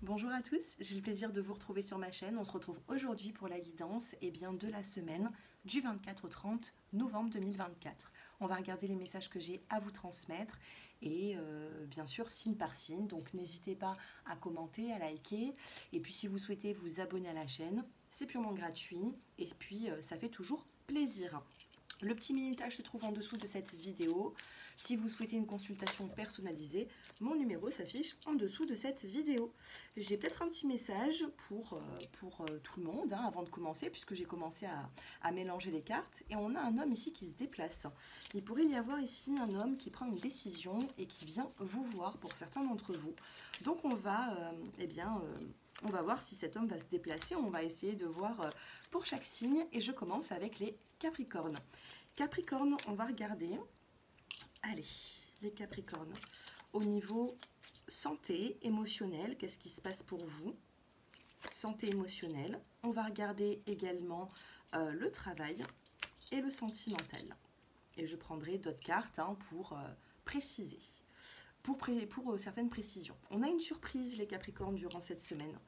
Bonjour à tous, j'ai le plaisir de vous retrouver sur ma chaîne. On se retrouve aujourd'hui pour la guidance de la semaine du 24 au 30 novembre 2024. On va regarder les messages que j'ai à vous transmettre et bien sûr signe par signe. Donc n'hésitez pas à commenter, à liker. Et puis si vous souhaitez vous abonner à la chaîne, c'est purement gratuit et puis ça fait toujours plaisir. Le petit minutage se trouve en dessous de cette vidéo. Si vous souhaitez une consultation personnalisée, mon numéro s'affiche en dessous de cette vidéo. J'ai peut-être un petit message pour tout le monde avant de commencer, puisque j'ai commencé à mélanger les cartes. Et on a un homme ici qui se déplace. Il pourrait y avoir ici un homme qui prend une décision et qui vient vous voir pour certains d'entre vous. Donc on va, on va voir si cet homme va se déplacer. On va essayer de voir pour chaque signe. Et je commence avec les Capricornes. Capricorne, on va regarder. Allez, les Capricornes. Au niveau santé émotionnelle, qu'est-ce qui se passe pour vous? Santé émotionnelle. On va regarder également le travail et le sentimental. Et je prendrai d'autres cartes pour préciser. Pour certaines précisions. On a une surprise, les Capricornes, durant cette semaine.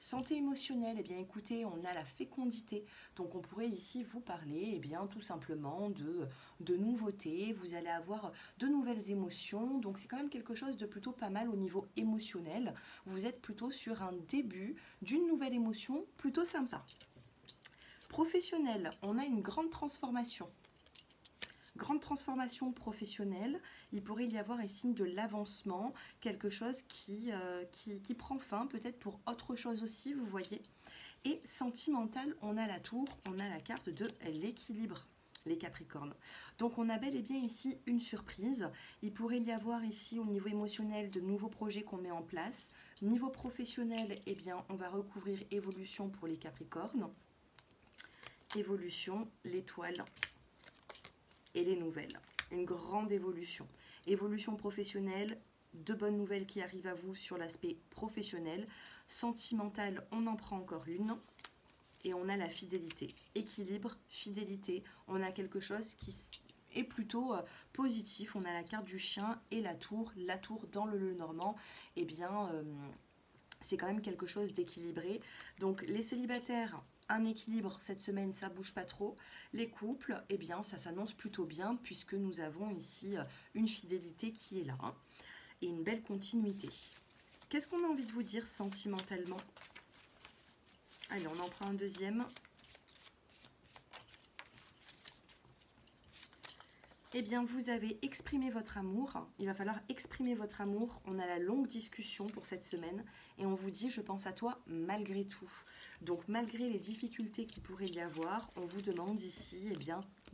Santé émotionnelle, eh bien écoutez, on a la fécondité. Donc on pourrait ici vous parler tout simplement de nouveautés. Vous allez avoir de nouvelles émotions. Donc c'est quand même quelque chose de plutôt pas mal au niveau émotionnel. Vous êtes plutôt sur un début d'une nouvelle émotion plutôt sympa. Professionnel, on a une grande transformation. Grande transformation professionnelle, il pourrait y avoir un signe de l'avancement, quelque chose qui prend fin, peut-être pour autre chose aussi, vous voyez. Et sentimental, on a la tour, on a la carte de l'équilibre, les Capricornes. Donc on a bel et bien ici une surprise. Il pourrait y avoir ici au niveau émotionnel de nouveaux projets qu'on met en place. Niveau professionnel, eh bien on va recouvrir évolution pour les Capricornes. Évolution, l'étoile et les nouvelles. Une grande évolution. Évolution professionnelle, de bonnes nouvelles qui arrivent à vous sur l'aspect professionnel. Sentimental, on en prend encore une. Et on a la fidélité. Équilibre, fidélité. On a quelque chose qui est plutôt positif. On a la carte du chien et la tour. La tour dans le normand, eh bien, c'est quand même quelque chose d'équilibré. Donc les célibataires, un équilibre cette semaine, ça bouge pas trop. Les couples, eh bien ça s'annonce plutôt bien puisque nous avons ici une fidélité qui est là et une belle continuité. Qu'est-ce qu'on a envie de vous dire sentimentalement? Allez, on en prend un deuxième. Eh bien, vous avez exprimé votre amour. Il va falloir exprimer votre amour. On a la longue discussion pour cette semaine. Et on vous dit, je pense à toi malgré tout. Donc, malgré les difficultés qu'il pourrait y avoir, on vous demande ici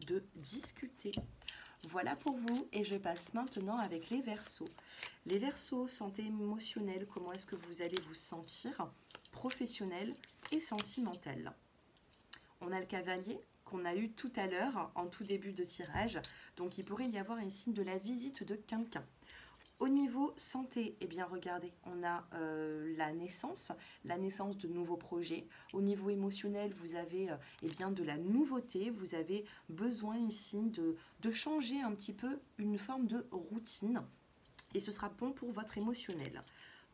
de discuter. Voilà pour vous. Et je passe maintenant avec les Verseaux. Les Verseaux, santé émotionnelle, comment est-ce que vous allez vous sentir? Professionnel et sentimental. On a le cavalier qu'on a eu tout à l'heure en tout début de tirage. Donc il pourrait y avoir un signe de la visite de quelqu'un. Au niveau santé, eh bien regardez, on a la naissance de nouveaux projets. Au niveau émotionnel, vous avez de la nouveauté. Vous avez besoin ici de changer un petit peu une forme de routine. Et ce sera bon pour votre émotionnel.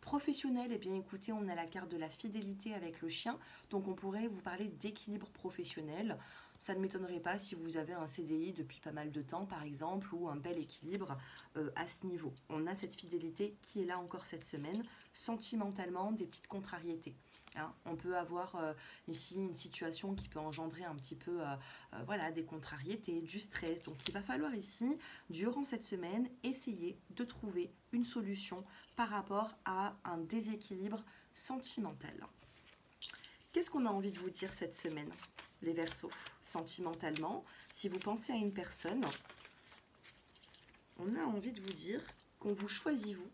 Professionnel, eh bien écoutez, on a la carte de la fidélité avec le chien, donc on pourrait vous parler d'équilibre professionnel. Ça ne m'étonnerait pas si vous avez un CDI depuis pas mal de temps, par exemple, ou un bel équilibre à ce niveau. On a cette fidélité qui est là encore cette semaine. Sentimentalement, des petites contrariétés. On peut avoir ici une situation qui peut engendrer un petit peu des contrariétés, du stress. Donc il va falloir ici, durant cette semaine, essayer de trouver une solution par rapport à un déséquilibre sentimental. Qu'est-ce qu'on a envie de vous dire cette semaine, les Verseaux? Sentimentalement, si vous pensez à une personne, on a envie de vous dire qu'on vous choisit vous.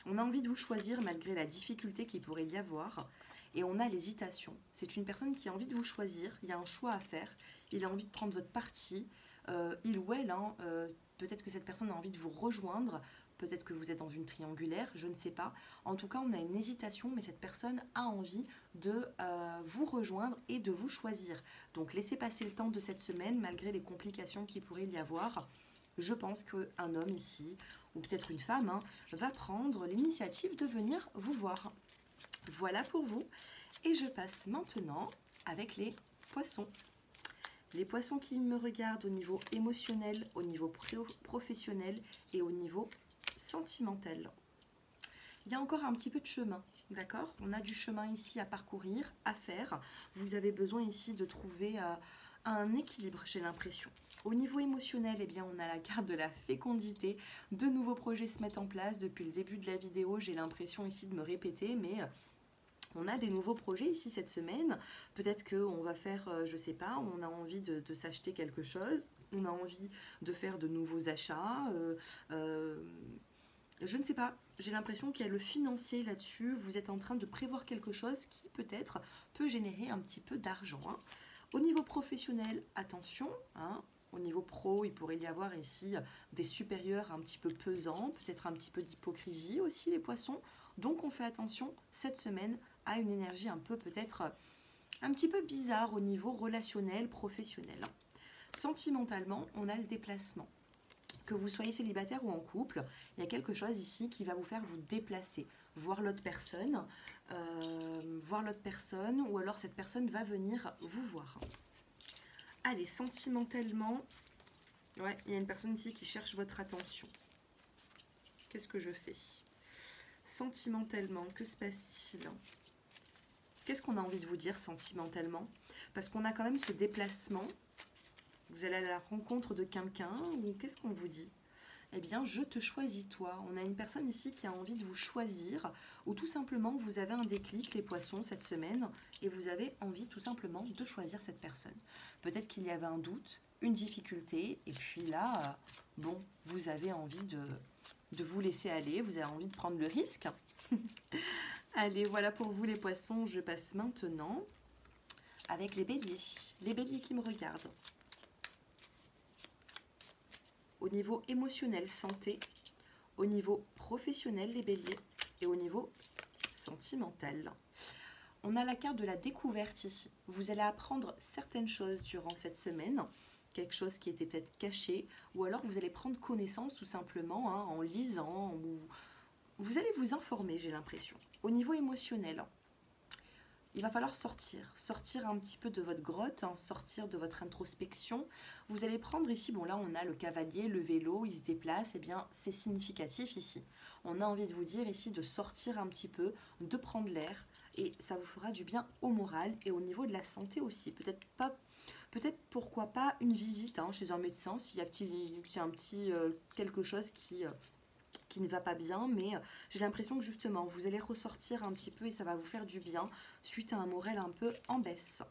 On a envie de vous choisir malgré la difficulté qu'il pourrait y avoir. Et on a l'hésitation. C'est une personne qui a envie de vous choisir. Il y a un choix à faire. Il a envie de prendre votre parti. Il ou elle, peut-être que cette personne a envie de vous rejoindre. Peut-être que vous êtes dans une triangulaire, je ne sais pas. En tout cas, on a une hésitation, mais cette personne a envie de vous rejoindre et de vous choisir. Donc, laissez passer le temps de cette semaine, malgré les complications qu'il pourrait y avoir. je pense qu'un homme ici, ou peut-être une femme, hein, va prendre l'initiative de venir vous voir. Voilà pour vous. Et je passe maintenant avec les poissons. Les poissons qui me regardent au niveau émotionnel, au niveau professionnel et au niveau sentimental. Il y a encore un petit peu de chemin, d'accord? On a du chemin ici à parcourir, à faire. Vous avez besoin ici de trouver un équilibre, j'ai l'impression. Au niveau émotionnel, eh bien, on a la carte de la fécondité. De nouveaux projets se mettent en place. Depuis le début de la vidéo, j'ai l'impression ici de me répéter, mais on a des nouveaux projets ici cette semaine. Peut-être qu'on va faire, je ne sais pas, on a envie de s'acheter quelque chose. On a envie de faire de nouveaux achats. Je ne sais pas, j'ai l'impression qu'il y a le financier là-dessus. Vous êtes en train de prévoir quelque chose qui peut-être peut générer un petit peu d'argent, hein. Au niveau professionnel, attention, hein. Au niveau pro, il pourrait y avoir ici des supérieurs un petit peu pesants, peut-être un petit peu d'hypocrisie aussi les poissons. Donc on fait attention cette semaine à une énergie un peu peut-être un petit peu bizarre au niveau relationnel, professionnel. Sentimentalement, on a le déplacement. Que vous soyez célibataire ou en couple, il y a quelque chose ici qui va vous faire vous déplacer, voir l'autre personne, ou alors cette personne va venir vous voir. Allez, sentimentalement, ouais, il y a une personne ici qui cherche votre attention. Qu'est-ce que je fais? Sentimentalement, que se passe-t-il? Qu'est-ce qu'on a envie de vous dire sentimentalement? Parce qu'on a quand même ce déplacement. Vous allez à la rencontre de quelqu'un ou qu'est-ce qu'on vous dit? Eh bien, je te choisis toi. On a une personne ici qui a envie de vous choisir ou tout simplement vous avez un déclic, les poissons, cette semaine et vous avez envie tout simplement de choisir cette personne. Peut-être qu'il y avait un doute, une difficulté et puis là, bon, vous avez envie de vous laisser aller, vous avez envie de prendre le risque. Allez, voilà pour vous les poissons. Je passe maintenant avec les béliers. Les béliers qui me regardent. Au niveau émotionnel, santé, au niveau professionnel, les béliers, et au niveau sentimental. On a la carte de la découverte ici. Vous allez apprendre certaines choses durant cette semaine, quelque chose qui était peut-être caché, ou alors vous allez prendre connaissance tout simplement hein, en lisant, ou vous allez vous informer, j'ai l'impression. Au niveau émotionnel, il va falloir sortir un petit peu de votre grotte, hein, sortir de votre introspection. Vous allez prendre ici, bon là on a le cavalier, le vélo, il se déplace, et bien c'est significatif ici. On a envie de vous dire ici de sortir un petit peu, de prendre l'air, et ça vous fera du bien au moral et au niveau de la santé aussi. Peut-être pourquoi pas une visite hein, chez un médecin, s'il y a un petit quelque chose qui ne va pas bien, mais j'ai l'impression que justement vous allez ressortir un petit peu et ça va vous faire du bien suite à un moral un peu en baisse.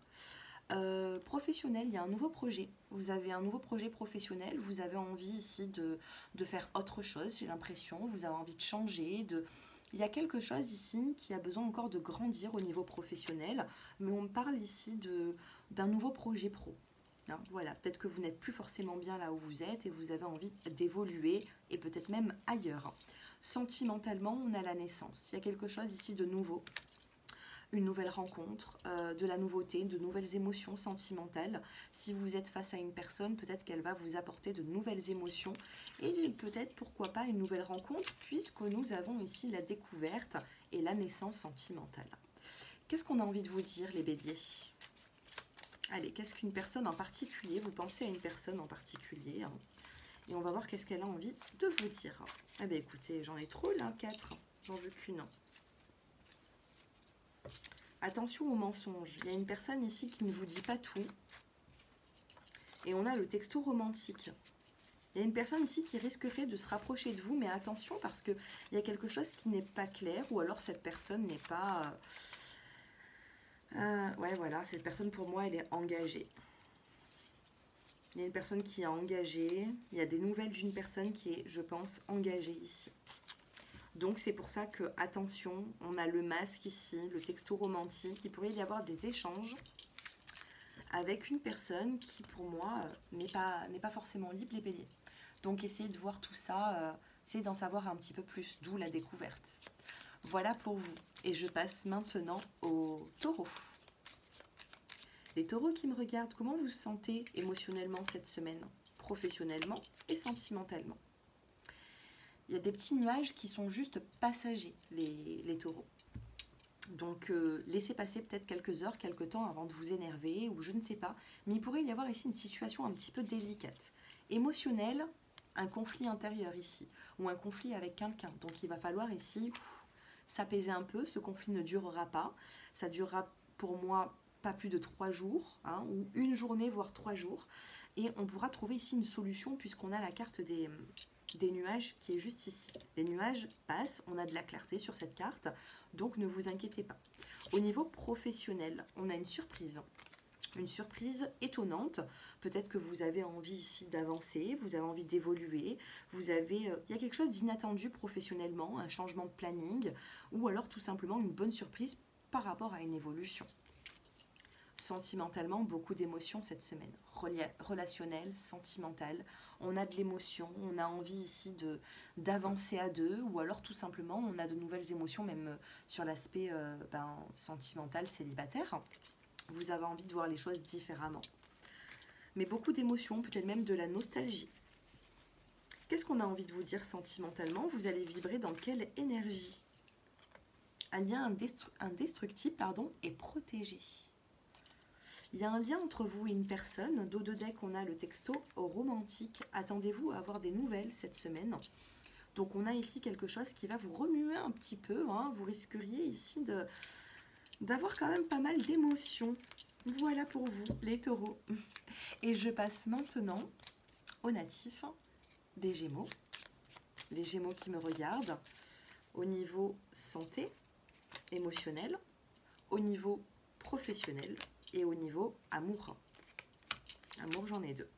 Professionnel, il y a un nouveau projet. Vous avez un nouveau projet professionnel, vous avez envie ici de faire autre chose, j'ai l'impression, vous avez envie de changer, il y a quelque chose ici qui a besoin encore de grandir au niveau professionnel, mais on parle ici d'un nouveau projet pro. Hein, voilà, peut-être que vous n'êtes plus forcément bien là où vous êtes et vous avez envie d'évoluer et peut-être même ailleurs. Sentimentalement, on a la naissance. Il y a quelque chose ici de nouveau. Une nouvelle rencontre, de la nouveauté, de nouvelles émotions sentimentales. Si vous êtes face à une personne, peut-être qu'elle va vous apporter de nouvelles émotions et peut-être, pourquoi pas, une nouvelle rencontre puisque nous avons ici la découverte et la naissance sentimentale. Qu'est-ce qu'on a envie de vous dire, les béliers ? Allez, qu'est-ce qu'une personne en particulier? Vous pensez à une personne en particulier hein, et on va voir qu'est-ce qu'elle a envie de vous dire. Ah ben écoutez, j'en ai trop là, 4. J'en veux qu'une. Attention aux mensonges. Il y a une personne ici qui ne vous dit pas tout. Et on a le texto romantique. Il y a une personne ici qui risquerait de se rapprocher de vous, mais attention parce qu'il y a quelque chose qui n'est pas clair ou alors cette personne n'est pas... ouais, voilà, cette personne pour moi, elle est engagée. Il y a une personne qui est engagée. Il y a des nouvelles d'une personne qui est, je pense, engagée ici. Donc c'est pour ça que, attention, on a le masque ici, le texto romantique. Il pourrait y avoir des échanges avec une personne qui, pour moi, n'est pas forcément libre, les béliers. Donc essayez de voir tout ça, essayez d'en savoir un petit peu plus, d'où la découverte. Voilà pour vous. Et je passe maintenant aux taureaux. Les taureaux qui me regardent, comment vous vous sentez émotionnellement cette semaine? professionnellement et sentimentalement. Il y a des petits nuages qui sont juste passagers, les taureaux. Donc laissez passer peut-être quelques heures, quelques temps avant de vous énerver ou je ne sais pas. Mais il pourrait y avoir ici une situation un petit peu délicate. Émotionnelle, un conflit intérieur ici. Ou un conflit avec quelqu'un. Donc il va falloir ici s'apaiser un peu. Ce conflit ne durera pas. Ça durera pour moi pas plus de 3 jours. Hein, ou une journée, voire 3 jours. Et on pourra trouver ici une solution puisqu'on a la carte des nuages qui est juste ici. Les nuages passent, on a de la clarté sur cette carte, donc ne vous inquiétez pas. Au niveau professionnel, on a une surprise étonnante. Peut-être que vous avez envie ici d'avancer, vous avez envie d'évoluer, il y a quelque chose d'inattendu professionnellement, un changement de planning, ou alors tout simplement une bonne surprise par rapport à une évolution. Sentimentalement, beaucoup d'émotions cette semaine. Relationnel, sentimental, on a de l'émotion, on a envie ici d'avancer à deux, ou alors tout simplement on a de nouvelles émotions, même sur l'aspect sentimental, célibataire. Vous avez envie de voir les choses différemment. Mais beaucoup d'émotions, peut-être même de la nostalgie. Qu'est-ce qu'on a envie de vous dire sentimentalement? Vous allez vibrer dans quelle énergie? Un lien indestructible est protégé. Il y a un lien entre vous et une personne. Dos de deck, on a le texto romantique. Attendez-vous à avoir des nouvelles cette semaine. Donc on a ici quelque chose qui va vous remuer un petit peu. Hein. Vous risqueriez ici d'avoir quand même pas mal d'émotions. Voilà pour vous, les taureaux. Et je passe maintenant aux natifs des Gémeaux. Les Gémeaux qui me regardent au niveau santé, émotionnel, au niveau professionnel et au niveau amour. Amour, j'en ai 2.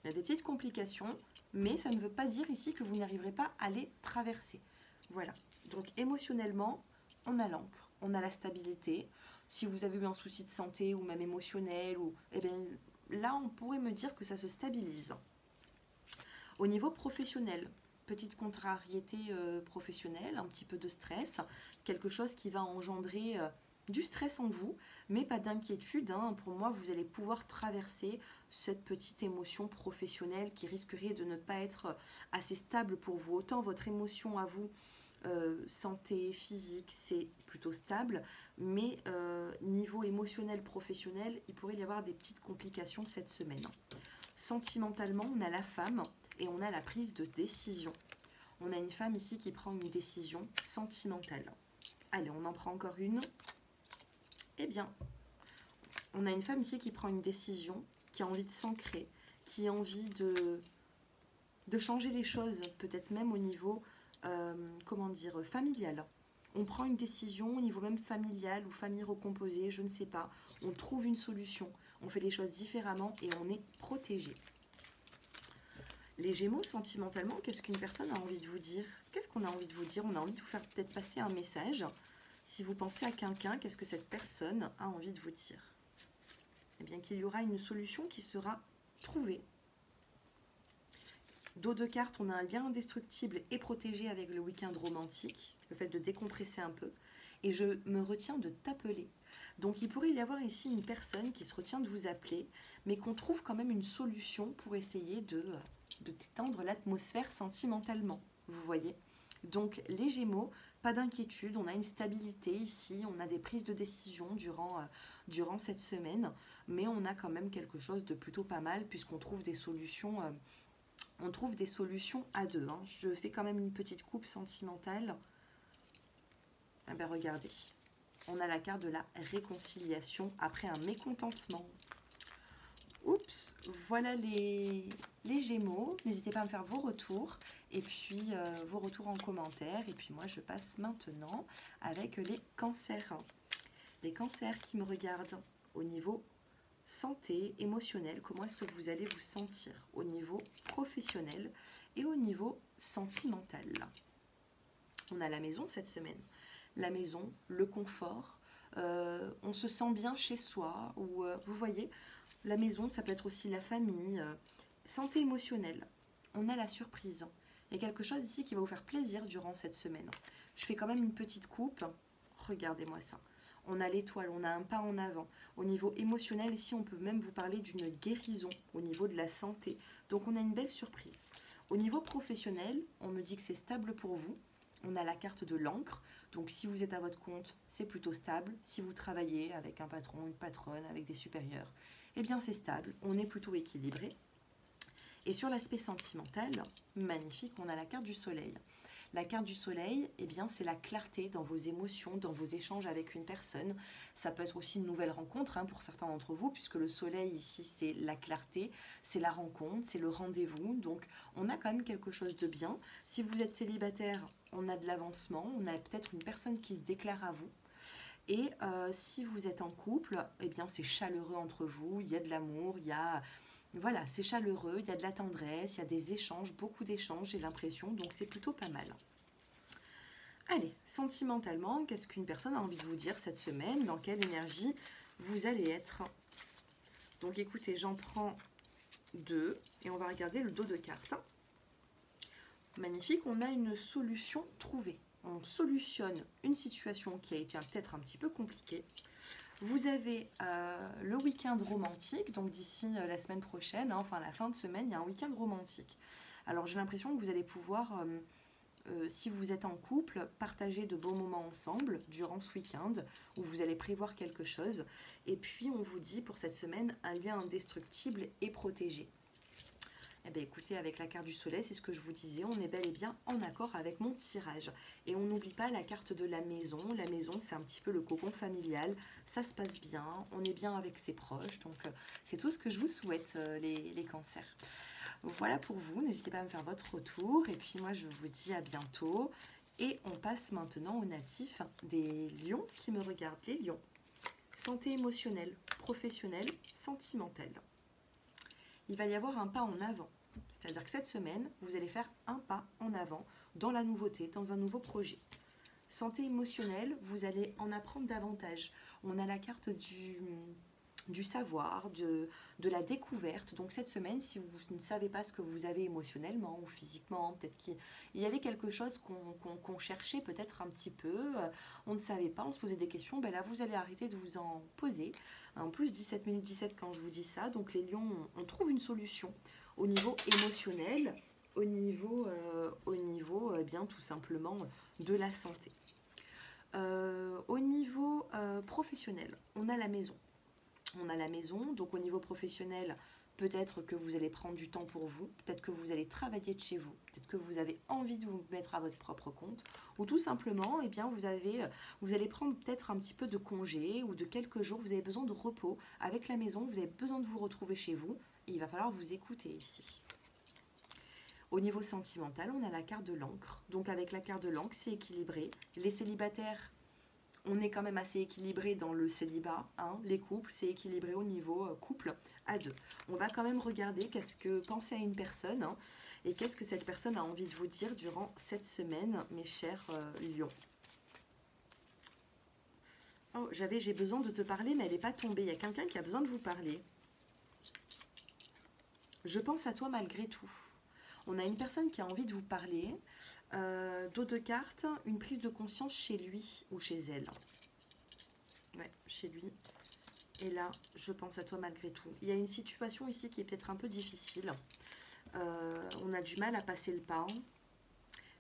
Il y a des petites complications, mais ça ne veut pas dire ici que vous n'arriverez pas à les traverser. Voilà. Donc émotionnellement, on a l'ancre, on a la stabilité. Si vous avez eu un souci de santé ou même émotionnel, là on pourrait me dire que ça se stabilise. Au niveau professionnel, petite contrariété professionnelle, un petit peu de stress, quelque chose qui va engendrer du stress en vous, mais pas d'inquiétude. Hein. Pour moi, vous allez pouvoir traverser cette petite émotion professionnelle qui risquerait de ne pas être assez stable pour vous. Autant votre émotion à vous, santé, physique, c'est plutôt stable, mais niveau émotionnel, professionnel, il pourrait y avoir des petites complications cette semaine. Sentimentalement, on a la femme et on a la prise de décision. On a une femme ici qui prend une décision sentimentale. Allez, on en prend encore une. Eh bien, on a une femme ici qui prend une décision, qui a envie de s'ancrer, qui a envie de changer les choses, peut-être même au niveau, familial. On prend une décision au niveau même familial ou famille recomposée, je ne sais pas. On trouve une solution, on fait les choses différemment et on est protégé. Les Gémeaux, sentimentalement, qu'est-ce qu'une personne a envie de vous dire? Qu'est-ce qu'on a envie de vous dire? On a envie de vous faire peut-être passer un message. Si vous pensez à quelqu'un, qu'est-ce que cette personne a envie de vous dire? Eh bien qu'il y aura une solution qui sera trouvée. Dos de cartes, on a un lien indestructible et protégé avec le week-end romantique, le fait de décompresser un peu. Et je me retiens de t'appeler. Donc il pourrait y avoir ici une personne qui se retient de vous appeler, mais qu'on trouve quand même une solution pour essayer de détendre l'atmosphère sentimentalement. Vous voyez? Donc les Gémeaux, pas d'inquiétude, on a une stabilité ici, on a des prises de décision durant cette semaine, mais on a quand même quelque chose de plutôt pas mal puisqu'on trouve des solutions, à deux. Hein. Je fais quand même une petite coupe sentimentale. Eh bien, regardez, on a la carte de la réconciliation après un mécontentement. Oups, voilà les Gémeaux. N'hésitez pas à me faire vos retours et puis vos retours en commentaire. Et puis moi, je passe maintenant avec les cancers. Les cancers qui me regardent au niveau santé, émotionnel. Comment est-ce que vous allez vous sentir au niveau professionnel et au niveau sentimental? On a la maison cette semaine. La maison, le confort. On se sent bien chez soi. Ou vous voyez, la maison, ça peut être aussi la famille. Santé émotionnelle. On a la surprise. Il y a quelque chose ici qui va vous faire plaisir durant cette semaine. Je fais quand même une petite coupe. Regardez-moi ça. On a l'étoile, on a un pas en avant. Au niveau émotionnel, ici, on peut même vous parler d'une guérison au niveau de la santé. Donc, on a une belle surprise. Au niveau professionnel, on me dit que c'est stable pour vous. On a la carte de l'encre. Donc, si vous êtes à votre compte, c'est plutôt stable. Si vous travaillez avec un patron, une patronne, avec des supérieurs, eh bien, c'est stable. On est plutôt équilibré. Et sur l'aspect sentimental, magnifique, on a la carte du soleil. La carte du soleil, eh bien, c'est la clarté dans vos émotions, dans vos échanges avec une personne. Ça peut être aussi une nouvelle rencontre hein, pour certains d'entre vous, puisque le soleil ici, c'est la clarté, c'est la rencontre, c'est le rendez-vous. Donc, on a quand même quelque chose de bien. Si vous êtes célibataire, on a de l'avancement, on a peut-être une personne qui se déclare à vous. Et si vous êtes en couple, eh bien, c'est chaleureux entre vous, il y a de l'amour, il y a... Voilà, c'est chaleureux, il y a de la tendresse, il y a des échanges, beaucoup d'échanges, j'ai l'impression, donc c'est plutôt pas mal. Allez, sentimentalement, qu'est-ce qu'une personne a envie de vous dire cette semaine? Dans quelle énergie vous allez être? Donc écoutez, j'en prends 2 et on va regarder le dos de carte. Magnifique, on a une solution trouvée. On solutionne une situation qui a été peut-être un petit peu compliquée. Vous avez le week-end romantique, donc d'ici la semaine prochaine, hein, enfin la fin de semaine, il y a un week-end romantique. Alors j'ai l'impression que vous allez pouvoir, si vous êtes en couple, partager de beaux moments ensemble durant ce week-end, où vous allez prévoir quelque chose. Et puis on vous dit pour cette semaine, un lien indestructible et protégé. Eh bien, écoutez, avec la carte du soleil, c'est ce que je vous disais, on est bel et bien en accord avec mon tirage. Et on n'oublie pas la carte de la maison. La maison, c'est un petit peu le cocon familial. Ça se passe bien, on est bien avec ses proches. Donc, c'est tout ce que je vous souhaite, les cancers. Voilà pour vous. N'hésitez pas à me faire votre retour. Et puis, moi, je vous dis à bientôt. Et on passe maintenant aux natifs des lions qui me regardent. Les lions. Santé émotionnelle, professionnelle, sentimentale. Il va y avoir un pas en avant. C'est-à-dire que cette semaine, vous allez faire un pas en avant dans la nouveauté, dans un nouveau projet. Santé émotionnelle, vous allez en apprendre davantage. On a la carte du savoir, de la découverte. Donc cette semaine, si vous ne savez pas ce que vous avez émotionnellement ou physiquement, peut-être qu'il y avait quelque chose qu'on cherchait peut-être un petit peu, on ne savait pas, on se posait des questions, ben là vous allez arrêter de vous en poser. En plus 17 minutes 17 quand je vous dis ça, donc les lions, on trouve une solution au niveau émotionnel, au niveau bien tout simplement de la santé. Au niveau professionnel, on a la maison. On a la maison, donc au niveau professionnel, peut-être que vous allez prendre du temps pour vous, peut-être que vous allez travailler de chez vous, peut-être que vous avez envie de vous mettre à votre propre compte, ou tout simplement, eh bien, vous allez prendre peut-être un petit peu de congé ou de quelques jours, vous avez besoin de repos avec la maison, vous avez besoin de vous retrouver chez vous, et il va falloir vous écouter ici. Au niveau sentimental, on a la carte de l'encre, donc avec la carte de l'encre, c'est équilibré. Les célibataires, on est quand même assez équilibré dans le célibat, hein. Les couples, c'est équilibré au niveau couple à deux. On va quand même regarder qu'est-ce que pensez à une personne hein, et qu'est-ce que cette personne a envie de vous dire durant cette semaine, mes chers lions. Oh, j'ai besoin de te parler, mais elle n'est pas tombée. Il y a quelqu'un qui a besoin de vous parler. Je pense à toi malgré tout. On a une personne qui a envie de vous parler. Dos de carte, une prise de conscience chez lui ou chez elle. Ouais, chez lui. Et là, je pense à toi malgré tout. Il y a une situation ici qui est peut-être un peu difficile. On a du mal à passer le pas.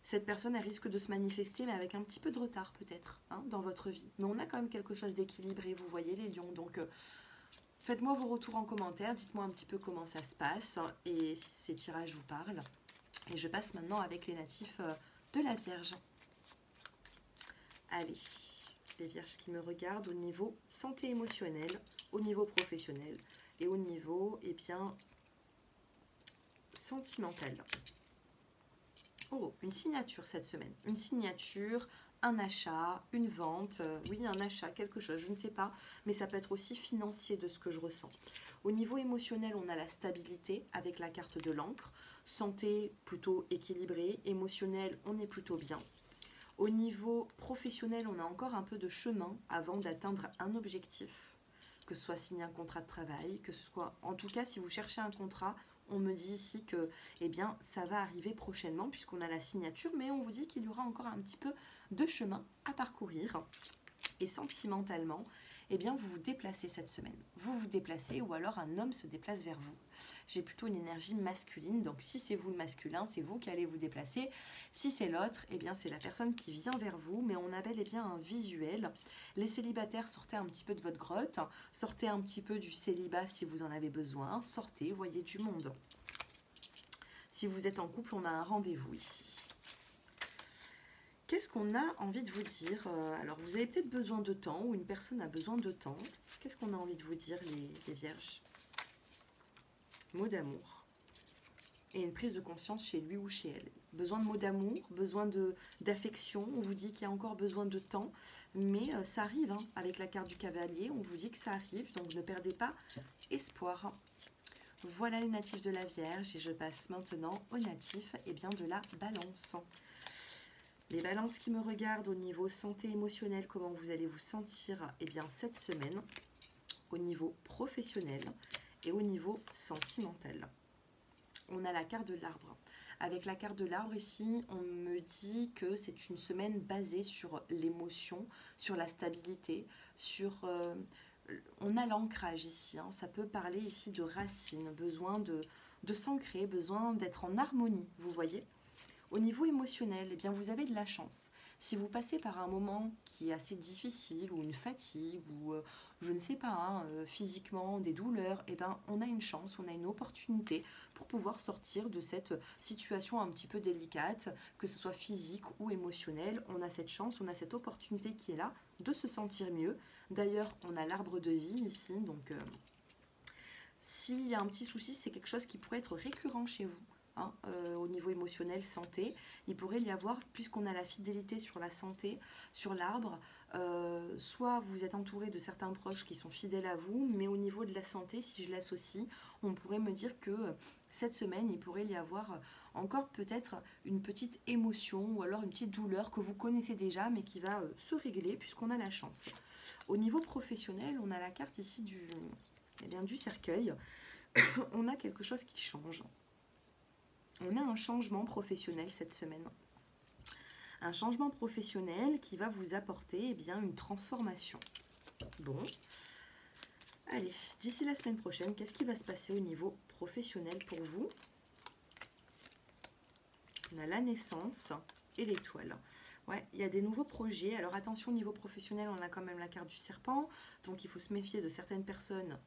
Cette personne, elle risque de se manifester, mais avec un petit peu de retard peut-être, hein, dans votre vie. Mais on a quand même quelque chose d'équilibré, vous voyez les lions. Donc, faites-moi vos retours en commentaire. Dites-moi un petit peu comment ça se passe et si ces tirages vous parlent. Et je passe maintenant avec les natifs de la Vierge. Allez, les Vierges qui me regardent au niveau santé émotionnelle, au niveau professionnel et au niveau, eh bien, sentimental. Oh, une signature cette semaine. Une signature, un achat, une vente, oui, un achat, quelque chose, je ne sais pas. Mais ça peut être aussi financier de ce que je ressens. Au niveau émotionnel, on a la stabilité avec la carte de l'encre. Santé, plutôt équilibrée. Émotionnel, on est plutôt bien. Au niveau professionnel, on a encore un peu de chemin avant d'atteindre un objectif. Que ce soit signer un contrat de travail, que ce soit... En tout cas, si vous cherchez un contrat, on me dit ici que eh bien, ça va arriver prochainement puisqu'on a la signature. Mais on vous dit qu'il y aura encore un petit peu de chemin à parcourir. Et sentimentalement, eh bien, vous vous déplacez cette semaine. Vous vous déplacez ou alors un homme se déplace vers vous. J'ai plutôt une énergie masculine, donc si c'est vous le masculin, c'est vous qui allez vous déplacer. Si c'est l'autre, eh bien, c'est la personne qui vient vers vous, mais on a bel et bien un visuel. Les célibataires, sortez un petit peu de votre grotte, sortez un petit peu du célibat si vous en avez besoin, sortez, voyez du monde. Si vous êtes en couple, on a un rendez-vous ici. Qu'est-ce qu'on a envie de vous dire? Alors, vous avez peut-être besoin de temps, ou une personne a besoin de temps. Qu'est-ce qu'on a envie de vous dire, les vierges? Mots d'amour. Et une prise de conscience chez lui ou chez elle. Besoin de mots d'amour, besoin d'affection. On vous dit qu'il y a encore besoin de temps. Mais ça arrive, hein, avec la carte du cavalier. On vous dit que ça arrive, donc ne perdez pas espoir. Voilà les natifs de la Vierge. Et je passe maintenant aux natifs de la Balance. Les balances qui me regardent au niveau santé émotionnelle, comment vous allez vous sentir cette semaine, au niveau professionnel et au niveau sentimental. On a la carte de l'arbre. Avec la carte de l'arbre ici, on me dit que c'est une semaine basée sur l'émotion, sur la stabilité, on a l'ancrage ici, hein. Ça peut parler ici de racines, besoin de s'ancrer, besoin d'être en harmonie, vous voyez. Au niveau émotionnel, vous avez de la chance. Si vous passez par un moment qui est assez difficile, ou une fatigue, ou je ne sais pas, hein, physiquement, des douleurs, on a une chance, on a une opportunité pour pouvoir sortir de cette situation un petit peu délicate, que ce soit physique ou émotionnelle. On a cette chance, on a cette opportunité qui est là de se sentir mieux. D'ailleurs, on a l'arbre de vie ici, donc s'il y a un petit souci, c'est quelque chose qui pourrait être récurrent chez vous. Au niveau émotionnel, santé, il pourrait y avoir, puisqu'on a la fidélité sur la santé, sur l'arbre, soit vous êtes entouré de certains proches qui sont fidèles à vous, mais au niveau de la santé, si je l'associe, on pourrait me dire que cette semaine, il pourrait y avoir encore peut-être une petite émotion ou alors une petite douleur que vous connaissez déjà, mais qui va se régler puisqu'on a la chance. Au niveau professionnel, on a la carte ici du cercueil. On a quelque chose qui change. On a un changement professionnel cette semaine. Un changement professionnel qui va vous apporter une transformation. Bon. Allez, d'ici la semaine prochaine, qu'est-ce qui va se passer au niveau professionnel pour vous? On a la naissance et l'étoile. Ouais, il y a des nouveaux projets. Alors attention, au niveau professionnel, on a quand même la carte du serpent. Donc il faut se méfier de certaines personnes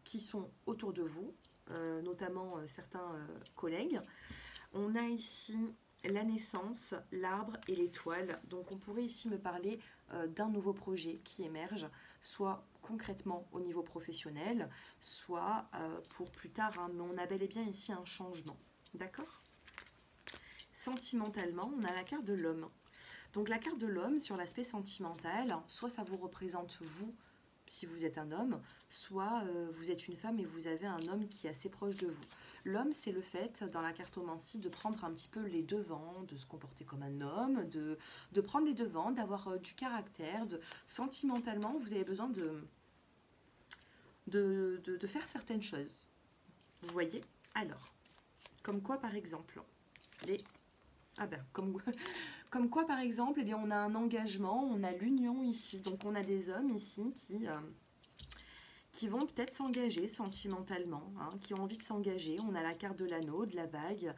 qui sont autour de vous. Notamment certains collègues. On a ici la naissance, l'arbre et l'étoile. Donc on pourrait ici me parler d'un nouveau projet qui émerge, soit concrètement au niveau professionnel, soit pour plus tard, hein, mais on a bel et bien ici un changement. D'accord? Sentimentalement, on a la carte de l'homme. Donc la carte de l'homme sur l'aspect sentimental, soit ça vous représente vous, si vous êtes un homme, soit vous êtes une femme et vous avez un homme qui est assez proche de vous. L'homme, c'est le fait, dans la cartomancie, de prendre un petit peu les devants, de se comporter comme un homme, de prendre les devants, d'avoir du caractère, sentimentalement, vous avez besoin de faire certaines choses. Vous voyez? Alors, comme quoi par exemple comme quoi, par exemple, on a un engagement, on a l'union ici. Donc, on a des hommes ici qui vont peut-être s'engager sentimentalement, hein, qui ont envie de s'engager. On a la carte de l'anneau, de la bague.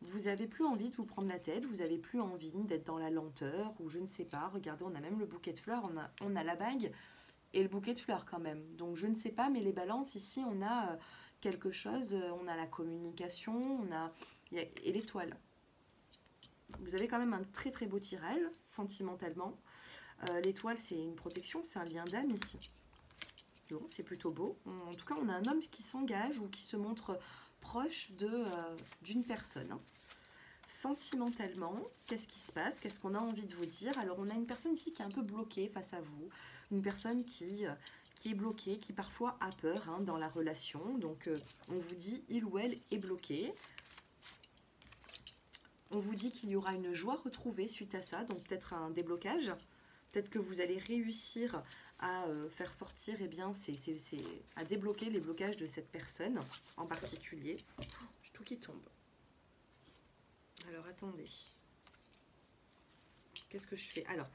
Vous n'avez plus envie de vous prendre la tête, vous n'avez plus envie d'être dans la lenteur, ou je ne sais pas. Regardez, on a même le bouquet de fleurs, on a la bague et le bouquet de fleurs quand même. Donc, je ne sais pas, mais les balances, ici, on a quelque chose, on a la communication, et l'étoile. Vous avez quand même un très très beau tirage, sentimentalement. L'étoile, c'est une protection, c'est un lien d'âme ici. Bon, c'est plutôt beau. En tout cas, on a un homme qui s'engage ou qui se montre proche d'une personne. Sentimentalement, qu'est-ce qui se passe? Qu'est-ce qu'on a envie de vous dire? Alors, on a une personne ici qui est un peu bloquée face à vous. Une personne qui est bloquée, qui parfois a peur, hein, dans la relation. Donc, on vous dit il ou elle est bloqué. On vous dit qu'il y aura une joie retrouvée suite à ça, donc peut-être un déblocage. Peut-être que vous allez réussir à faire sortir, à débloquer les blocages de cette personne en particulier. Tout qui tombe. Alors attendez. Qu'est-ce que je fais? Alors,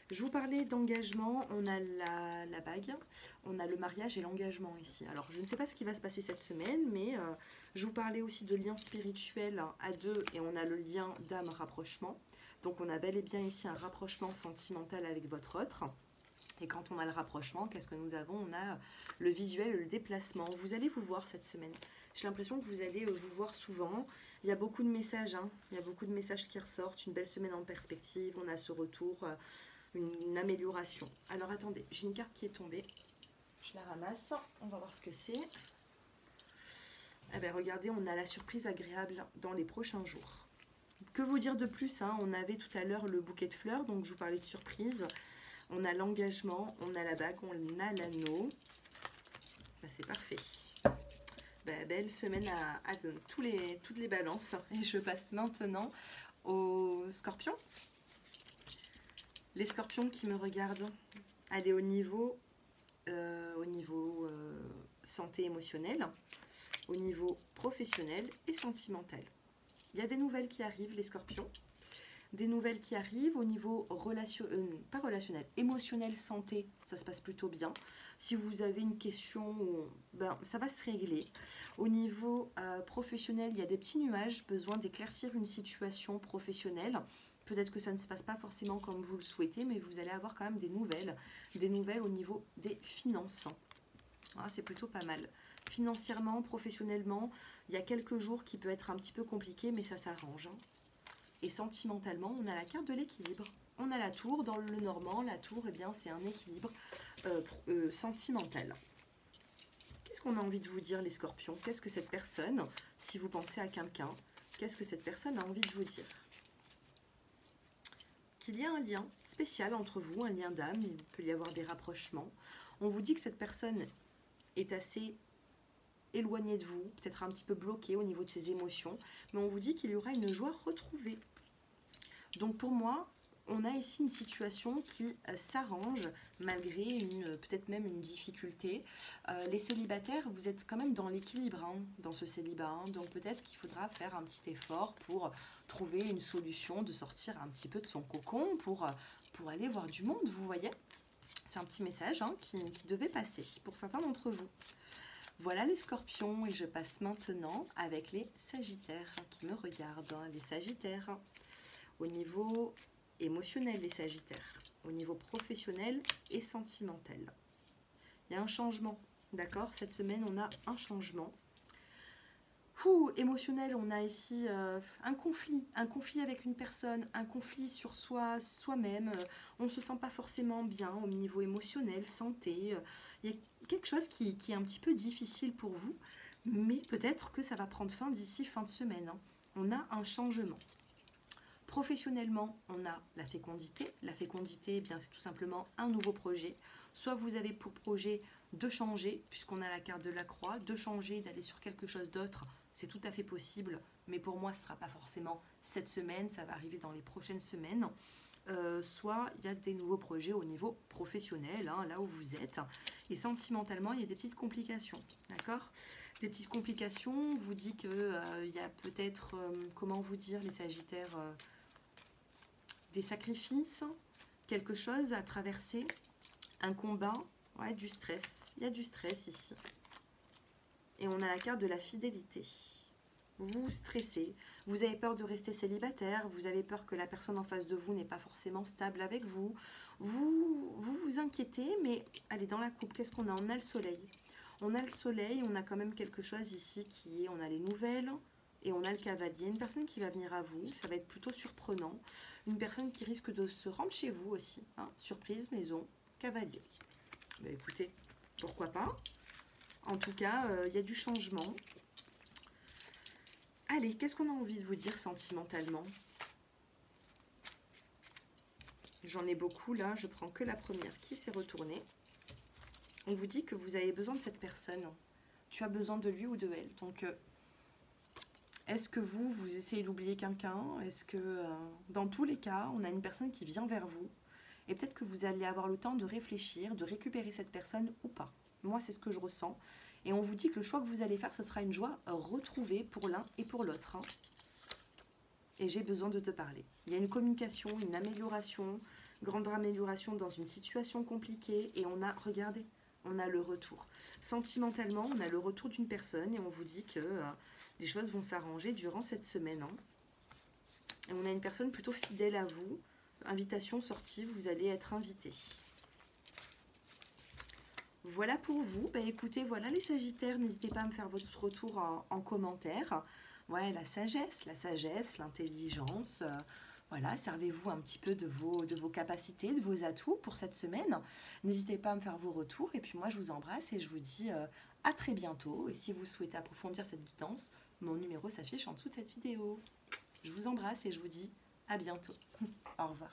je vous parlais d'engagement. On a la bague, on a le mariage et l'engagement ici. Alors, je ne sais pas ce qui va se passer cette semaine, mais je vous parlais aussi de lien spirituel à deux et on a le lien d'âme-rapprochement. Donc, on a bel et bien ici un rapprochement sentimental avec votre autre. Et quand on a le rapprochement, qu'est-ce que nous avons? On a le visuel, le déplacement. Vous allez vous voir cette semaine. J'ai l'impression que vous allez vous voir souvent. Il y a beaucoup de messages, hein. Il y a beaucoup de messages qui ressortent. Une belle semaine en perspective. On a ce retour, une amélioration. Alors attendez, j'ai une carte qui est tombée. Je la ramasse. On va voir ce que c'est. Eh bien, regardez, on a la surprise agréable dans les prochains jours. Que vous dire de plus, hein? On avait tout à l'heure le bouquet de fleurs, donc je vous parlais de surprise. On a l'engagement, on a la bague, on a l'anneau. Ben, c'est parfait. Ben, belle semaine à toutes les balances. Et je passe maintenant aux scorpions. Les scorpions qui me regardent, allez au niveau santé émotionnelle, au niveau professionnel et sentimental. Il y a des nouvelles qui arrivent, les scorpions. Des nouvelles qui arrivent au niveau pas relationnel, émotionnel, santé, ça se passe plutôt bien. Si vous avez une question, ben, ça va se régler. Au niveau professionnel, il y a des petits nuages, besoin d'éclaircir une situation professionnelle. Peut-être que ça ne se passe pas forcément comme vous le souhaitez, mais vous allez avoir quand même des nouvelles au niveau des finances. Ah, c'est plutôt pas mal. Financièrement, professionnellement, il y a quelques jours qui peut être un petit peu compliqué, mais ça s'arrange, hein. Et sentimentalement, on a la carte de l'équilibre. On a la tour, dans le normand, la tour, eh bien, c'est un équilibre sentimental. Qu'est-ce qu'on a envie de vous dire, les scorpions? Qu'est-ce que cette personne, si vous pensez à quelqu'un, qu'est-ce que cette personne a envie de vous dire? Qu'il y a un lien spécial entre vous, un lien d'âme, il peut y avoir des rapprochements. On vous dit que cette personne est assez éloignée de vous, peut-être un petit peu bloquée au niveau de ses émotions, mais on vous dit qu'il y aura une joie retrouvée. Donc pour moi, on a ici une situation qui s'arrange malgré peut-être même une difficulté. Les célibataires, vous êtes quand même dans l'équilibre, hein, dans ce célibat, hein, donc peut-être qu'il faudra faire un petit effort pour trouver une solution, de sortir un petit peu de son cocon pour aller voir du monde, vous voyez. C'est un petit message, hein, qui devait passer pour certains d'entre vous. Voilà les scorpions et je passe maintenant avec les sagittaires qui me regardent. Hein, les sagittaires, au niveau émotionnel, les sagittaires, au niveau professionnel et sentimental. Il y a un changement, d'accord? Cette semaine, on a un changement. Émotionnel, on a ici un conflit avec une personne, un conflit sur soi-même. On ne se sent pas forcément bien au niveau émotionnel, santé. Il y a quelque chose qui est un petit peu difficile pour vous, mais peut-être que ça va prendre fin d'ici fin de semaine, hein. On a un changement. Professionnellement, on a la fécondité. La fécondité, eh bien, c'est tout simplement un nouveau projet. Soit vous avez pour projet de changer, puisqu'on a la carte de la croix, de changer, d'aller sur quelque chose d'autre. C'est tout à fait possible, mais pour moi, ce ne sera pas forcément cette semaine, ça va arriver dans les prochaines semaines. Soit il y a des nouveaux projets au niveau professionnel, hein, là où vous êtes. Et sentimentalement, il y a des petites complications, d'accord? Des petites complications, vous dit qu'il y a peut-être, comment vous dire, les sagittaires, des sacrifices, quelque chose à traverser, un combat, ouais, du stress. Il y a du stress ici. Et on a la carte de la fidélité. Vous stressez, vous avez peur de rester célibataire, vous avez peur que la personne en face de vous n'est pas forcément stable avec vous. Vous inquiétez, mais allez, dans la coupe, qu'est-ce qu'on a? On a le soleil. On a le soleil, on a quand même quelque chose ici qui est, on a les nouvelles et on a le cavalier. Une personne qui va venir à vous, ça va être plutôt surprenant. Une personne qui risque de se rendre chez vous aussi, hein. Surprise, maison, cavalier. Bah, écoutez, pourquoi pas? En tout cas, il y a du changement. Allez, qu'est-ce qu'on a envie de vous dire sentimentalement? J'en ai beaucoup là, je prends que la première qui s'est retournée. On vous dit que vous avez besoin de cette personne. Tu as besoin de lui ou de elle. Donc, est-ce que vous essayez d'oublier quelqu'un? Est-ce que, dans tous les cas, on a une personne qui vient vers vous? Et peut-être que vous allez avoir le temps de réfléchir, de récupérer cette personne ou pas. Moi, c'est ce que je ressens. Et on vous dit que le choix que vous allez faire, ce sera une joie retrouvée pour l'un et pour l'autre, hein. et j'ai besoin de te parler. Il y a une communication, une amélioration, grande amélioration dans une situation compliquée et on a, regardez, on a le retour. Sentimentalement, on a le retour d'une personne et on vous dit que les choses vont s'arranger durant cette semaine. Hein. Et on a une personne plutôt fidèle à vous. Invitation, sortie, vous allez être invité. Voilà pour vous. Bah, écoutez, voilà les Sagittaires. N'hésitez pas à me faire votre retour en commentaire. Ouais, la sagesse, l'intelligence. Voilà, servez-vous un petit peu de vos capacités, de vos atouts pour cette semaine. N'hésitez pas à me faire vos retours. Et puis moi, je vous embrasse et je vous dis à très bientôt. Et si vous souhaitez approfondir cette guidance, mon numéro s'affiche en dessous de cette vidéo. Je vous embrasse et je vous dis à bientôt. Au revoir.